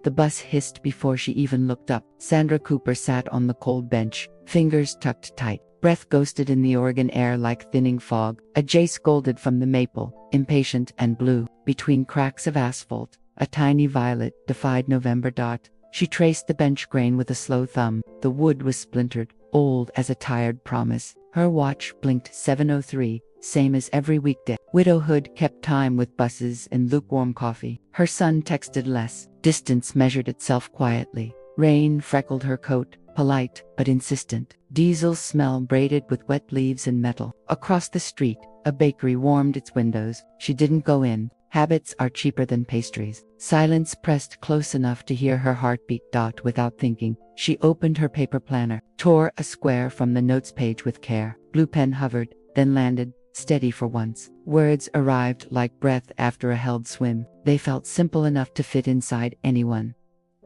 The bus hissed before she even looked up. Sandra Cooper sat on the cold bench, fingers tucked tight. Breath ghosted in the Oregon air like thinning fog. A jay scolded from the maple, impatient and blue. Between cracks of asphalt, a tiny violet defied November dot. She traced the bench grain with a slow thumb. The wood was splintered, old as a tired promise. Her watch blinked 7:03, same as every weekday. Widowhood kept time with buses and lukewarm coffee. Her son texted less. Distance measured itself quietly. Rain freckled her coat, polite but insistent. Diesel smell braided with wet leaves and metal. Across the street, a bakery warmed its windows. She didn't go in. Habits are cheaper than pastries. Silence pressed close enough to hear her heartbeat. Without thinking, she opened her paper planner, tore a square from the notes page with care. Blue pen hovered, then landed, steady for once. Words arrived like breath after a held swim. They felt simple enough to fit inside anyone.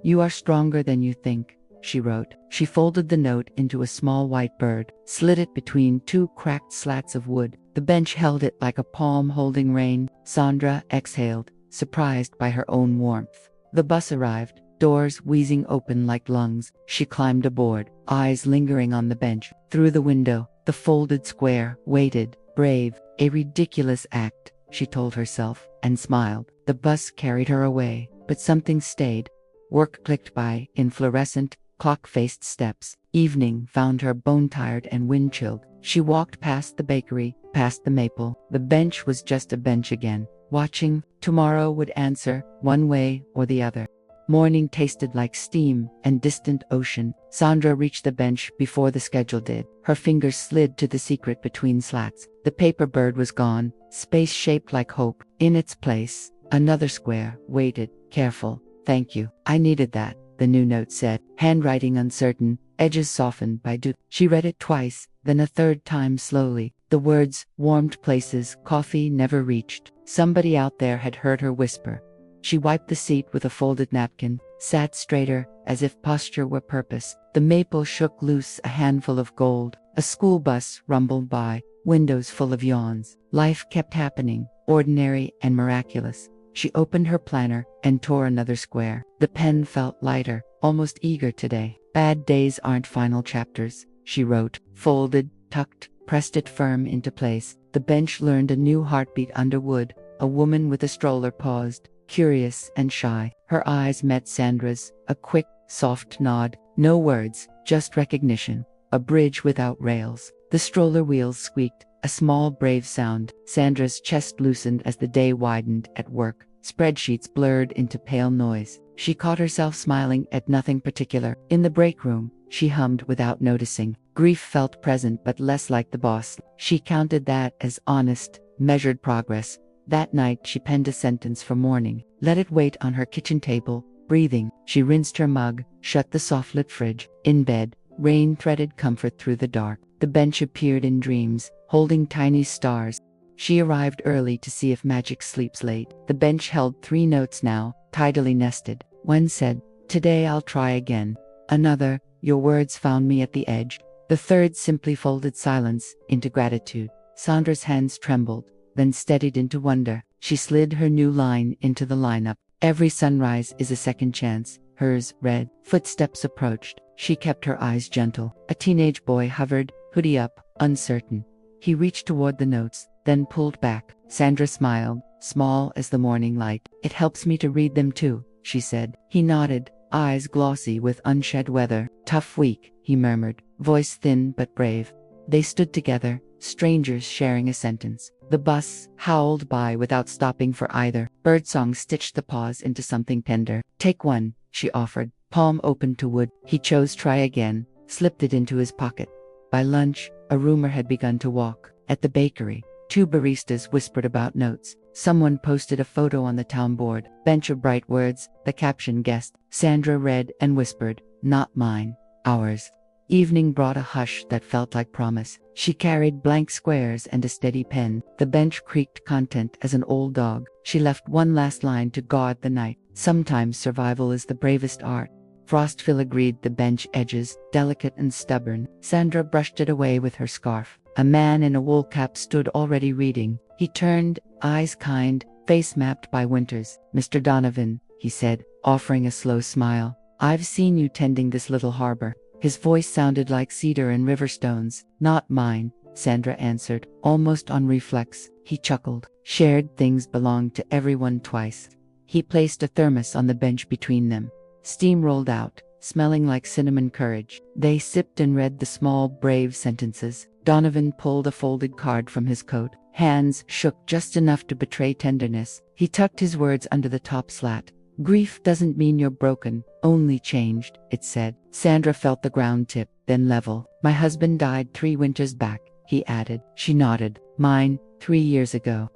"You are stronger than you think," she wrote. She folded the note into a small white bird, slid it between two cracked slats of wood. The bench held it like a palm holding rain. Sandra exhaled, surprised by her own warmth. The bus arrived, doors wheezing open like lungs. She climbed aboard, eyes lingering on the bench. Through the window, the folded square waited, brave. A ridiculous act, she told herself, and smiled. The bus carried her away, but something stayed. Work clicked by in fluorescent, clock-faced steps. Evening found her bone-tired and wind-chilled. She walked past the bakery, past the maple. The bench was just a bench again, watching. Tomorrow would answer, one way or the other. Morning tasted like steam and distant ocean. Sandra reached the bench before the schedule did. Her fingers slid to the secret between slats. The paper bird was gone, space shaped like hope. In its place, another square waited, careful. "Thank you. I needed that," the new note said. Handwriting uncertain, edges softened by dew. She read it twice, then a third time slowly. The words, warmed places, coffee never reached. Somebody out there had heard her whisper. She wiped the seat with a folded napkin, sat straighter, as if posture were purpose. The maple shook loose a handful of gold. A school bus rumbled by, windows full of yawns. Life kept happening, ordinary and miraculous. She opened her planner and tore another square. The pen felt lighter, almost eager today. "Bad days aren't final chapters," she wrote, folded, tucked, pressed it firm into place. The bench learned a new heartbeat under wood. A woman with a stroller paused, curious and shy. Her eyes met Sandra's, a quick, soft nod. No words, just recognition. A bridge without rails. The stroller wheels squeaked, a small brave sound. Sandra's chest loosened as the day widened at work. Spreadsheets blurred into pale noise. She caught herself smiling at nothing particular. In the break room, she hummed without noticing. Grief felt present but less like the boss. She counted that as honest, measured progress. That night she penned a sentence for morning, let it wait on her kitchen table, breathing. She rinsed her mug, shut the soft-lit fridge. In bed, rain threaded comfort through the dark. The bench appeared in dreams, holding tiny stars. She arrived early to see if magic sleeps late. The bench held 3 notes now, tidily nested. One said, "Today I'll try again." Another, "Your words found me at the edge." The third simply folded silence into gratitude. Sandra's hands trembled, then steadied into wonder. She slid her new line into the lineup. "Every sunrise is a second chance," hers read. Footsteps approached. She kept her eyes gentle. A teenage boy hovered, hoodie up, uncertain. He reached toward the notes, then pulled back. Sandra smiled, small as the morning light. "It helps me to read them too," she said. He nodded, eyes glossy with unshed weather. "Tough week," he murmured, voice thin but brave. They stood together, strangers sharing a sentence. The bus howled by without stopping for either. Birdsong stitched the pause into something tender. "Take one," she offered, palm open to wood. He chose try again, slipped it into his pocket. By lunch, a rumor had begun to walk. At the bakery, 2 baristas whispered about notes. Someone posted a photo on the town board. Bench of bright words, the caption guessed. Sandra read and whispered, "Not mine, ours." Evening brought a hush that felt like promise. She carried blank squares and a steady pen. The bench creaked content as an old dog. She left one last line to guard the night. Sometimes survival is the bravest art. Frost filigreed the bench edges, delicate and stubborn. Sandra brushed it away with her scarf. A man in a wool cap stood already reading. He turned, eyes kind, face mapped by winters. "Mr. Donovan," he said, offering a slow smile. "I've seen you tending this little harbor." His voice sounded like cedar and river stones. "Not mine," Sandra answered, almost on reflex. He chuckled. "Shared things belong to everyone twice." He placed a thermos on the bench between them. Steam rolled out, smelling like cinnamon courage. They sipped and read the small, brave sentences. Donovan pulled a folded card from his coat. Hands shook just enough to betray tenderness. He tucked his words under the top slat. "Grief doesn't mean you're broken, only changed," it said. Sandra felt the ground tip, then level. "My husband died 3 winters back," he added. She nodded. "Mine, 3 years ago."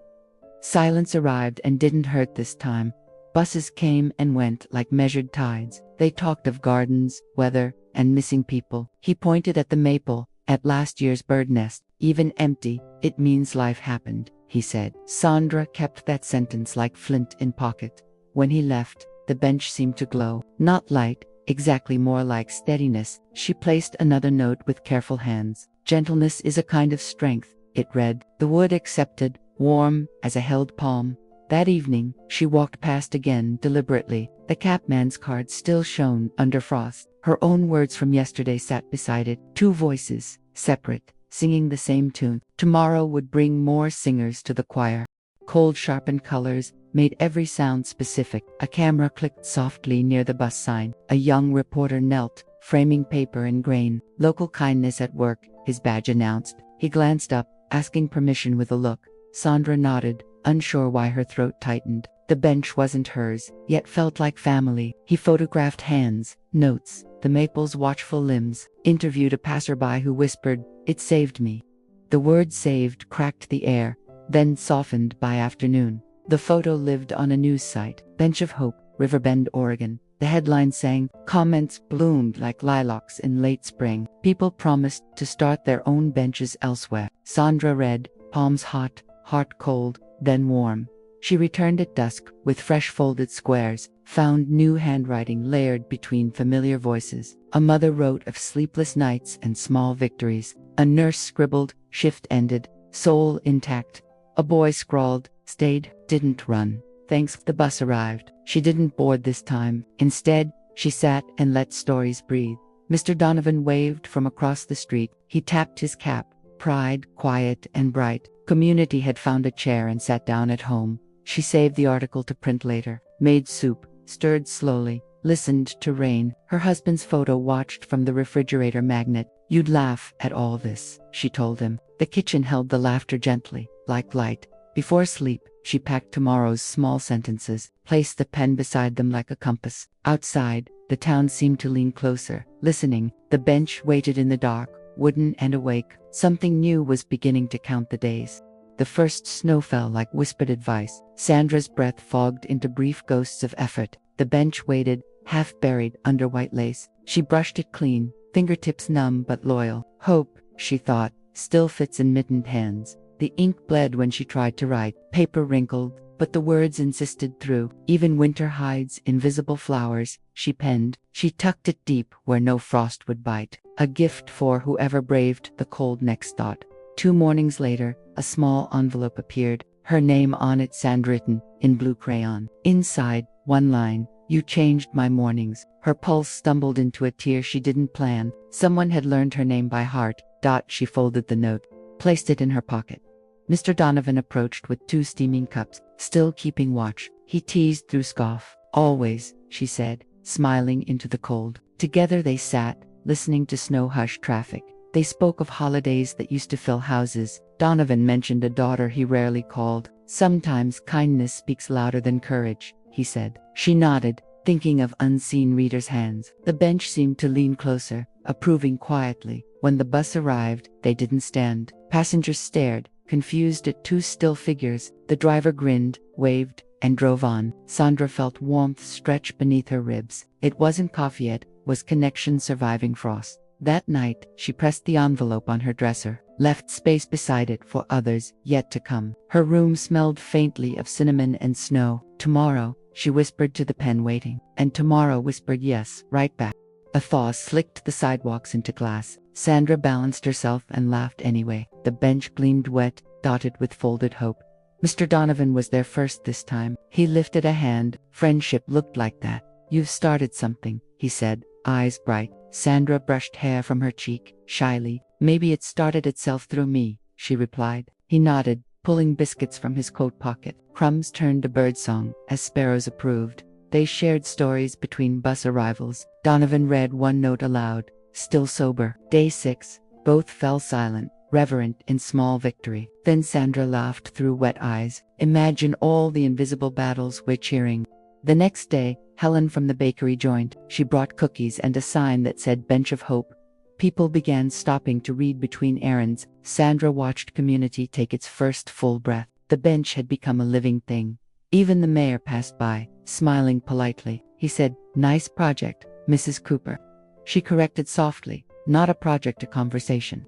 Silence arrived and didn't hurt this time. Buses came and went like measured tides. They talked of gardens, weather, and missing people. He pointed at the maple, at last year's bird nest. "Even empty, it means life happened," he said. Sandra kept that sentence like flint in pocket. When he left, the bench seemed to glow. Not light, exactly, more like steadiness. She placed another note with careful hands. "Gentleness is a kind of strength," it read. The wood accepted, warm as a held palm. That evening, she walked past again deliberately. The cabman's card still shone under frost. Her own words from yesterday sat beside it. 2 voices, separate, singing the same tune. Tomorrow would bring more singers to the choir. Cold sharpened colors made every sound specific. A camera clicked softly near the bus sign. A young reporter knelt, framing paper and grain. "Local kindness at work," his badge announced. He glanced up, asking permission with a look. Sandra nodded, unsure why her throat tightened. The bench wasn't hers, yet felt like family. He photographed hands, notes, the maple's watchful limbs, interviewed a passerby who whispered, "It saved me." The word saved cracked the air, then softened by afternoon. The photo lived on a news site, Bench of Hope, Riverbend, Oregon. The headline sang, "Comments bloomed like lilacs in late spring. People promised to start their own benches elsewhere." Sandra read, palms hot, heart cold, then warm. She returned at dusk with fresh folded squares, found new handwriting layered between familiar voices. A mother wrote of sleepless nights and small victories. A nurse scribbled, "Shift ended, soul intact." A boy scrawled, "Stayed, didn't run." Thanks. The bus arrived. She didn't board this time. Instead, she sat and let stories breathe. Mr. Donovan waved from across the street. He tapped his cap. Pride, quiet and bright. Community had found a chair and sat down at home. She saved the article to print later. Made soup, stirred slowly, listened to rain. Her husband's photo watched from the refrigerator magnet. "You'd laugh at all this," she told him. The kitchen held the laughter gently, like light. Before sleep, she packed tomorrow's small sentences, placed the pen beside them like a compass. Outside, the town seemed to lean closer, listening. The bench waited in the dark, wooden and awake. Something new was beginning to count the days. The first snow fell like whispered advice. Sandra's breath fogged into brief ghosts of effort. The bench waited, half buried under white lace. She brushed it clean, fingertips numb but loyal. Hope, she thought, still fits in mittened hands. The ink bled when she tried to write. Paper wrinkled, but the words insisted through. Even winter hides invisible flowers, she penned. She tucked it deep where no frost would bite. A gift for whoever braved the cold next thought. 2 mornings later, a small envelope appeared, her name on it handwritten, in blue crayon. Inside, one line, "You changed my mornings." Her pulse stumbled into a tear she didn't plan. Someone had learned her name by heart. She folded the note, placed it in her pocket. Mr. Donovan approached with 2 steaming cups, still keeping watch. He teased through scoff. "Always," she said, smiling into the cold. Together they sat, listening to snow-hushed traffic. They spoke of holidays that used to fill houses. Donovan mentioned a daughter he rarely called. "Sometimes kindness speaks louder than courage," he said. She nodded, thinking of unseen readers' hands. The bench seemed to lean closer, approving quietly. When the bus arrived, they didn't stand. Passengers stared, confused at 2 still figures. The driver grinned, waved, and drove on. Sandra felt warmth stretch beneath her ribs. It wasn't coffee yet, was connection surviving frost. That night, she pressed the envelope on her dresser, left space beside it for others yet to come. Her room smelled faintly of cinnamon and snow. "Tomorrow," she whispered to the pen waiting. And tomorrow whispered yes, right back. A thaw slicked the sidewalks into glass. Sandra balanced herself and laughed anyway. The bench gleamed wet, dotted with folded hope. Mr. Donovan was there first this time. He lifted a hand. Friendship looked like that. You've started something, he said, eyes bright. Sandra brushed hair from her cheek, shyly. Maybe it started itself through me, she replied. He nodded, pulling biscuits from his coat pocket. Crumbs turned to birdsong, as sparrows approved. They shared stories between bus arrivals. Donovan read one note aloud. Still sober. Day 6. Both fell silent, reverent in small victory. Then Sandra laughed through wet eyes. Imagine all the invisible battles we're cheering. The next day, Helen from the bakery joined. She brought cookies and a sign that said Bench of Hope. People began stopping to read between errands. Sandra watched community take its first full breath. The bench had become a living thing. Even the mayor passed by, smiling politely. He said, "Nice project, Mrs. Cooper." She corrected softly, "Not a project, a conversation."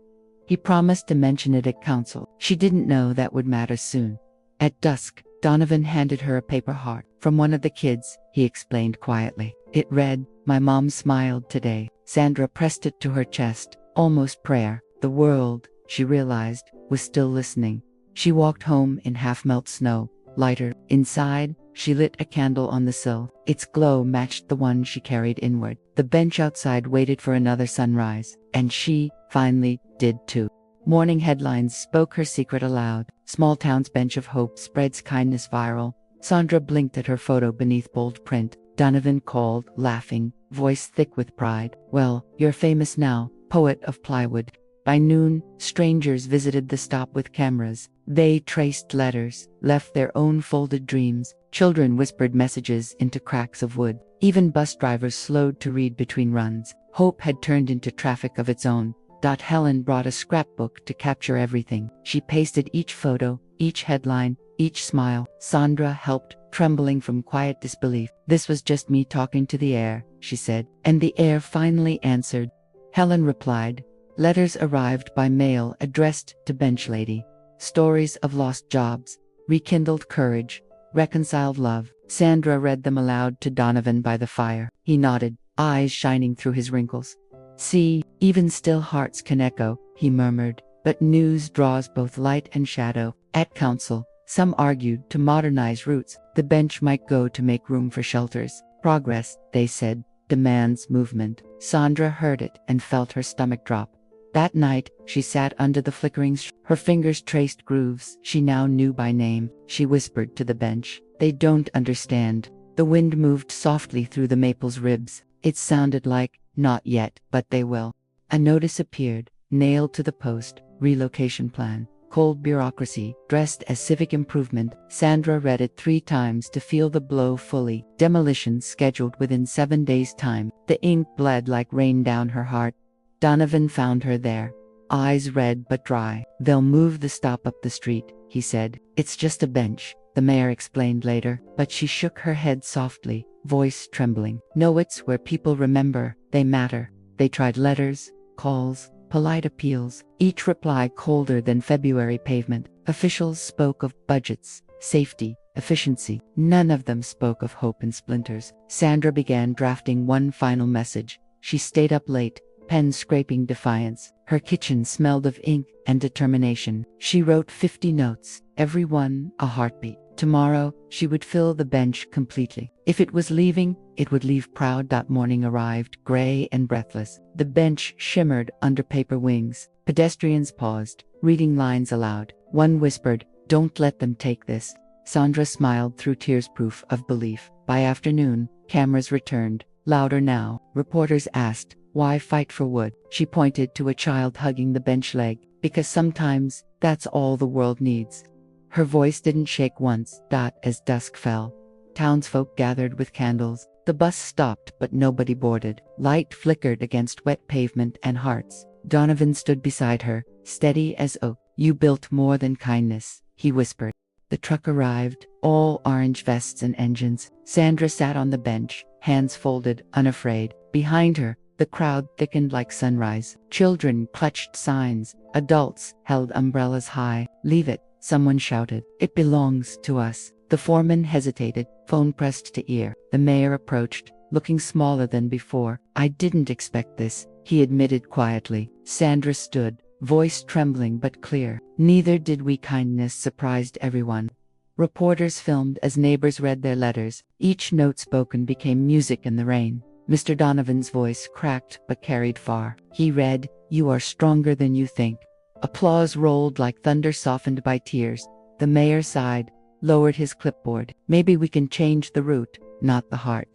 He promised to mention it at council. She didn't know that would matter soon. At dusk, Donovan handed her a paper heart. From one of the kids, he explained quietly. It read, "My mom smiled today." Sandra pressed it to her chest, almost prayer. The world, she realized, was still listening. She walked home in half-melt snow, lighter. Inside, she lit a candle on the sill. Its glow matched the one she carried inward. The bench outside waited for another sunrise, and she, finally, did too. Morning headlines spoke her secret aloud. Small town's bench of hope spreads kindness viral. Sandra blinked at her photo beneath bold print. Donovan called, laughing, voice thick with pride. "Well, you're famous now, poet of plywood." By noon, strangers visited the stop with cameras. They traced letters, left their own folded dreams. Children whispered messages into cracks of wood. Even bus drivers slowed to read between runs. Hope had turned into traffic of its own. Helen brought a scrapbook to capture everything. She pasted each photo, each headline, each smile. Sandra helped, trembling from quiet disbelief. "This was just me talking to the air," she said. And the air finally answered. Helen replied. Letters arrived by mail addressed to Bench Lady. Stories of lost jobs, rekindled courage, reconciled love. Sandra read them aloud to Donovan by the fire. He nodded, eyes shining through his wrinkles. "See, even still hearts can echo," he murmured. But news draws both light and shadow. At council, some argued to modernize routes. The bench might go to make room for shelters. Progress, they said, demands movement. Sandra heard it and felt her stomach drop. That night, she sat under the flickering her fingers traced grooves she now knew by name. She whispered to the bench, "They don't understand." The wind moved softly through the maple's ribs. It sounded like, "Not yet, but they will." A notice appeared, nailed to the post, relocation plan. Cold bureaucracy, dressed as civic improvement. Sandra read it 3 times to feel the blow fully. Demolition scheduled within 7 days' time. The ink bled like rain down her heart. Donovan found her there, eyes red but dry. "They'll move the stop up the street," he said. "It's just a bench," the mayor explained later, but she shook her head softly, voice trembling. "No, it's where people remember, they matter." They tried letters, calls, polite appeals, each reply colder than February pavement. Officials spoke of budgets, safety, efficiency. None of them spoke of hope and splinters. Sandra began drafting one final message. She stayed up late, pen scraping defiance. Her kitchen smelled of ink and determination. She wrote 50 notes, every one a heartbeat. Tomorrow, she would fill the bench completely. If it was leaving, it would leave proud. Morning arrived, gray and breathless. The bench shimmered under paper wings. Pedestrians paused, reading lines aloud. One whispered, "Don't let them take this." Sandra smiled through tears, proof of belief. By afternoon, cameras returned, louder now. Reporters asked, "Why fight for wood?" She pointed to a child hugging the bench leg. "Because sometimes, that's all the world needs." Her voice didn't shake once. As dusk fell, townsfolk gathered with candles. The bus stopped, but nobody boarded. Light flickered against wet pavement and hearts. Donovan stood beside her, steady as oak. "You built more than kindness," he whispered. The truck arrived, all orange vests and engines. Sandra sat on the bench, hands folded, unafraid. Behind her, the crowd thickened like sunrise. Children clutched signs. Adults held umbrellas high. "Leave it," someone shouted. "It belongs to us." The foreman hesitated, phone pressed to ear. The mayor approached, looking smaller than before. "I didn't expect this," he admitted quietly. Sandra stood, voice trembling but clear. "Neither did we." Kindness surprised everyone. Reporters filmed as neighbors read their letters. Each note spoken became music in the rain. Mr. Donovan's voice cracked but carried far. He read, "You are stronger than you think." Applause rolled like thunder softened by tears. The mayor sighed, lowered his clipboard. "Maybe we can change the route, not the heart."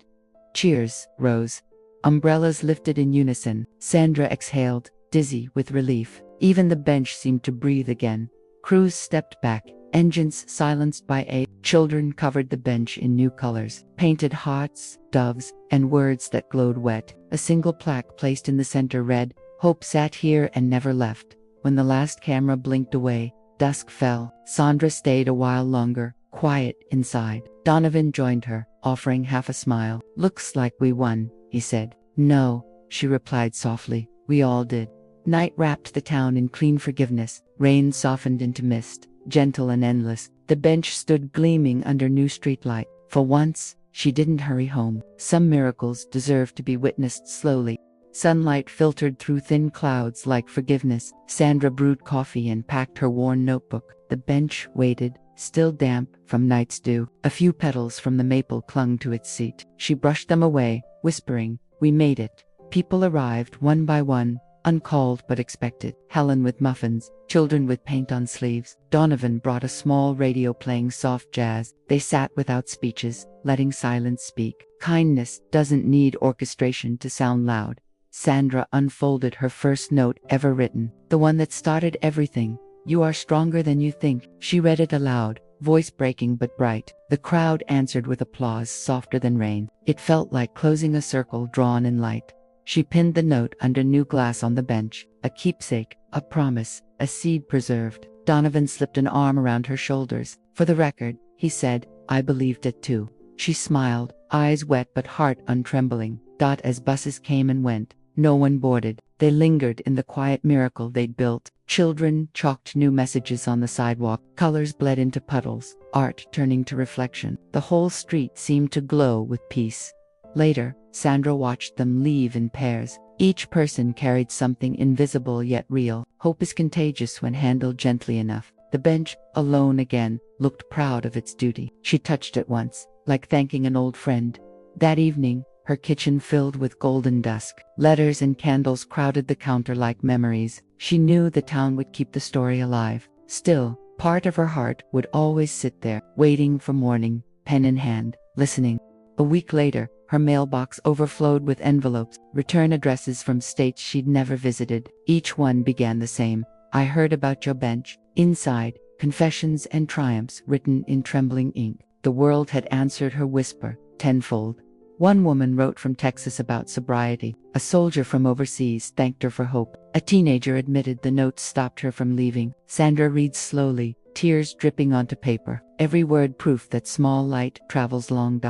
Cheers rose. Umbrellas lifted in unison. Sandra exhaled, dizzy with relief. Even the bench seemed to breathe again. Crews stepped back, engines silenced by children covered the bench in new colors, painted hearts, doves, and words that glowed wet. A single plaque placed in the center read, "Hope sat here and never left." When the last camera blinked away, dusk fell. Sandra stayed a while longer, quiet inside. Donovan joined her, offering half a smile. "Looks like we won," he said. "No," she replied softly, "we all did." Night wrapped the town in clean forgiveness. Rain softened into mist, gentle and endless. The bench stood gleaming under new streetlight. For once, she didn't hurry home. Some miracles deserve to be witnessed slowly. Sunlight filtered through thin clouds like forgiveness. Sandra brewed coffee and packed her worn notebook. The bench waited, still damp from night's dew. A few petals from the maple clung to its seat. She brushed them away, whispering, "We made it." People arrived one by one, uncalled but expected. Helen with muffins, children with paint on sleeves. Donovan brought a small radio playing soft jazz. They sat without speeches, letting silence speak. Kindness doesn't need orchestration to sound loud. Sandra unfolded her first note ever written, the one that started everything. "You are stronger than you think." She read it aloud, voice breaking but bright. The crowd answered with applause softer than rain. It felt like closing a circle drawn in light. She pinned the note under new glass on the bench, a keepsake, a promise, a seed preserved. Donovan slipped an arm around her shoulders. "For the record," he said, "I believed it too." She smiled, eyes wet but heart untrembling. As buses came and went, no one boarded. They lingered in the quiet miracle they'd built. Children chalked new messages on the sidewalk. Colors bled into puddles, art turning to reflection. The whole street seemed to glow with peace. Later, Sandra watched them leave in pairs. Each person carried something invisible yet real. Hope is contagious when handled gently enough. The bench, alone again, looked proud of its duty. She touched it once, like thanking an old friend. That evening, her kitchen filled with golden dusk. Letters and candles crowded the counter like memories. She knew the town would keep the story alive. Still, part of her heart would always sit there, waiting for morning, pen in hand, listening. A week later, her mailbox overflowed with envelopes, return addresses from states she'd never visited. Each one began the same. "I heard about your bench." Inside, confessions and triumphs written in trembling ink. The world had answered her whisper, tenfold. One woman wrote from Texas about sobriety. A soldier from overseas thanked her for hope. A teenager admitted the notes stopped her from leaving. Sandra reads slowly, tears dripping onto paper. Every word proof that small light travels long.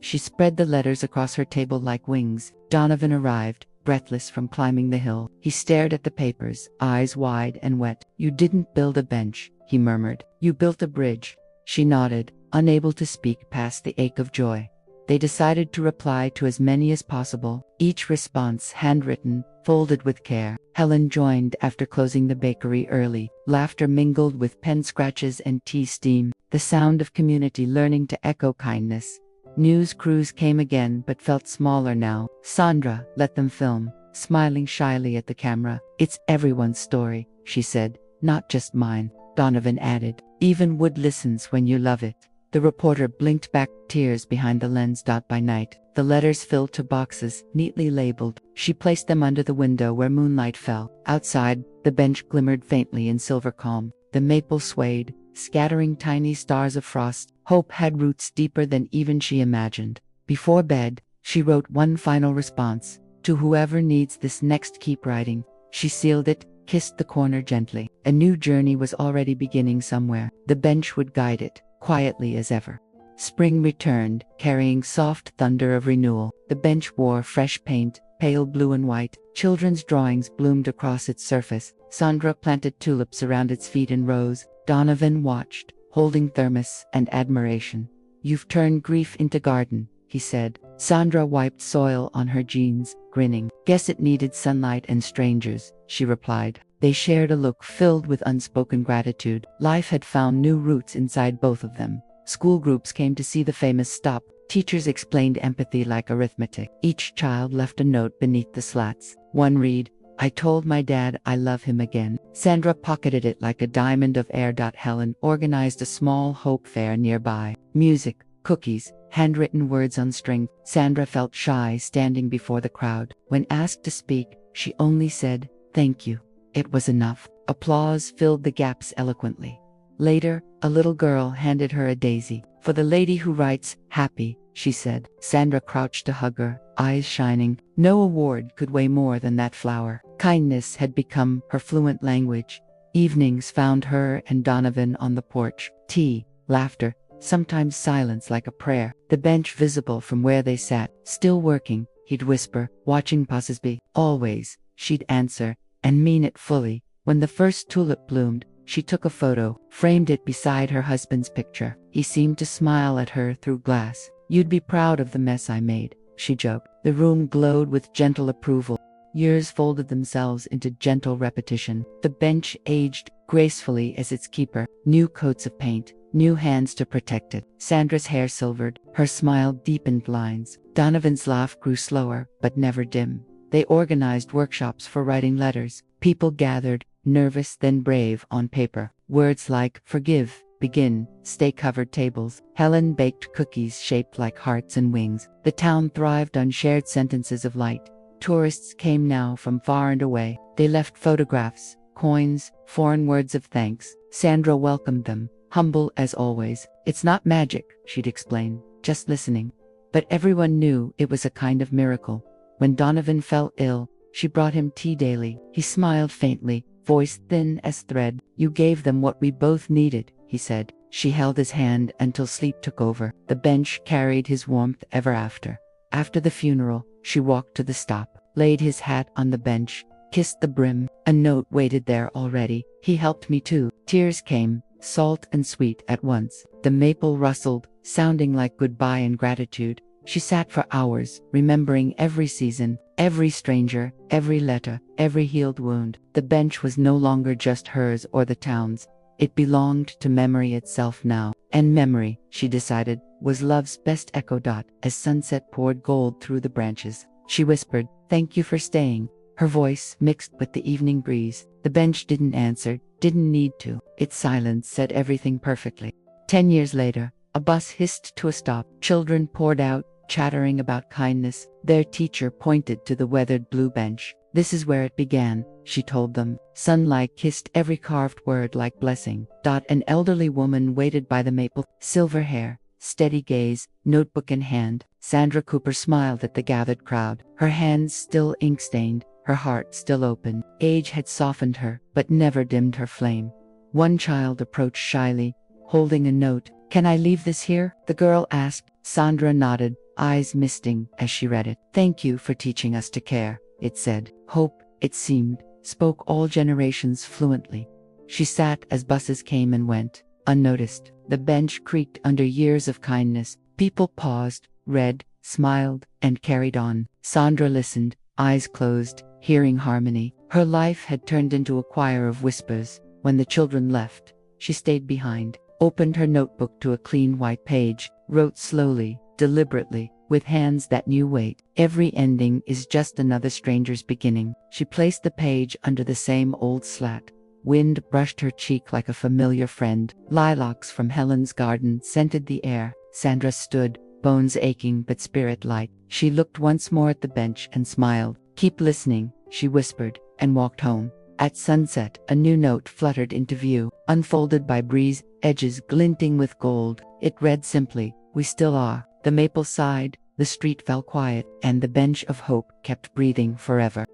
She spread the letters across her table like wings. Donovan arrived, breathless from climbing the hill. He stared at the papers, eyes wide and wet. "You didn't build a bench," he murmured. "You built a bridge." She nodded, unable to speak past the ache of joy. They decided to reply to as many as possible, each response handwritten, folded with care. Helen joined after closing the bakery early. Laughter mingled with pen scratches and tea steam, the sound of community learning to echo kindness. News crews came again but felt smaller now. Sandra let them film, smiling shyly at the camera. "It's everyone's story," she said, "not just mine." Donovan added, "Even wood listens when you love it." The reporter blinked back, tears behind the lens. By night, the letters filled to boxes, neatly labeled. She placed them under the window where moonlight fell. Outside, the bench glimmered faintly in silver calm. The maple swayed, scattering tiny stars of frost. Hope had roots deeper than even she imagined. Before bed, she wrote one final response. "To whoever needs this next, keep writing." She sealed it, kissed the corner gently. A new journey was already beginning somewhere. The bench would guide it, quietly as ever. Spring returned, carrying soft thunder of renewal. The bench wore fresh paint, pale blue and white. Children's drawings bloomed across its surface. Sandra planted tulips around its feet in rows. Donovan watched, holding thermos and admiration. "You've turned grief into garden," he said. Sandra wiped soil on her jeans, grinning. "Guess it needed sunlight and strangers," she replied. They shared a look filled with unspoken gratitude. Life had found new roots inside both of them. School groups came to see the famous stop. Teachers explained empathy like arithmetic. Each child left a note beneath the slats. One read, "I told my dad I love him again." Sandra pocketed it like a diamond of air. Helen organized a small hope fair nearby. Music, cookies, handwritten words on string. Sandra felt shy standing before the crowd. When asked to speak, she only said, "Thank you." It was enough. Applause filled the gaps eloquently. Later, a little girl handed her a daisy. "For the lady who writes, happy," she said. Sandra crouched to hug her, eyes shining. No award could weigh more than that flower. Kindness had become her fluent language. Evenings found her and Donovan on the porch. Tea, laughter, sometimes silence like a prayer. The bench visible from where they sat. "Still working," he'd whisper, watching passers-by. "Always," she'd answer, and mean it fully. When the first tulip bloomed, she took a photo, framed it beside her husband's picture. He seemed to smile at her through glass. "You'd be proud of the mess I made," she joked. The room glowed with gentle approval. Years folded themselves into gentle repetition. The bench aged gracefully as its keeper. New coats of paint, new hands to protect it. Sandra's hair silvered, her smile deepened lines. Donovan's laugh grew slower, but never dim. They organized workshops for writing letters. People gathered, nervous then brave, on paper. Words like forgive, begin, stay covered tables. Helen baked cookies shaped like hearts and wings. The town thrived on shared sentences of light. Tourists came now from far and away. They left photographs, coins, foreign words of thanks. Sandra welcomed them, humble as always. "It's not magic," she'd explain, "just listening." But everyone knew it was a kind of miracle. When Donovan fell ill, she brought him tea daily. He smiled faintly, voice thin as thread. "You gave them what we both needed," he said. She held his hand until sleep took over. The bench carried his warmth ever after. After the funeral, she walked to the stop, laid his hat on the bench, kissed the brim. A note waited there already. "He helped me too." Tears came, salt and sweet at once. The maple rustled, sounding like goodbye and gratitude. She sat for hours, remembering every season, every stranger, every letter, every healed wound. The bench was no longer just hers or the town's. It belonged to memory itself now. And memory, she decided, was love's best echo. As sunset poured gold through the branches, she whispered, "Thank you for staying." Her voice mixed with the evening breeze. The bench didn't answer, didn't need to. Its silence said everything perfectly. 10 years later, a bus hissed to a stop. Children poured out, chattering about kindness. Their teacher pointed to the weathered blue bench. "This is where it began," she told them. Sunlight kissed every carved word like blessing. An elderly woman waited by the maple, silver hair, steady gaze, notebook in hand. Sandra Cooper smiled at the gathered crowd, her hands still ink-stained, her heart still open. Age had softened her, but never dimmed her flame. One child approached shyly, holding a note. "Can I leave this here?" the girl asked. Sandra nodded, eyes misting as she read it. "Thank you for teaching us to care," it said. Hope, it seemed, spoke all generations fluently. She sat as buses came and went, unnoticed. The bench creaked under years of kindness. People paused, read, smiled, and carried on. Sandra listened, eyes closed, hearing harmony. Her life had turned into a choir of whispers. When the children left, she stayed behind, opened her notebook to a clean white page, wrote slowly, deliberately, with hands that knew weight. "Every ending is just another stranger's beginning." She placed the page under the same old slat. Wind brushed her cheek like a familiar friend. Lilacs from Helen's garden scented the air. Sandra stood, bones aching but spirit light. She looked once more at the bench and smiled. "Keep listening," she whispered, and walked home. At sunset, a new note fluttered into view, unfolded by breeze, edges glinting with gold. It read simply, "We still are." The maple sighed, the street fell quiet, and the bench of hope kept breathing forever.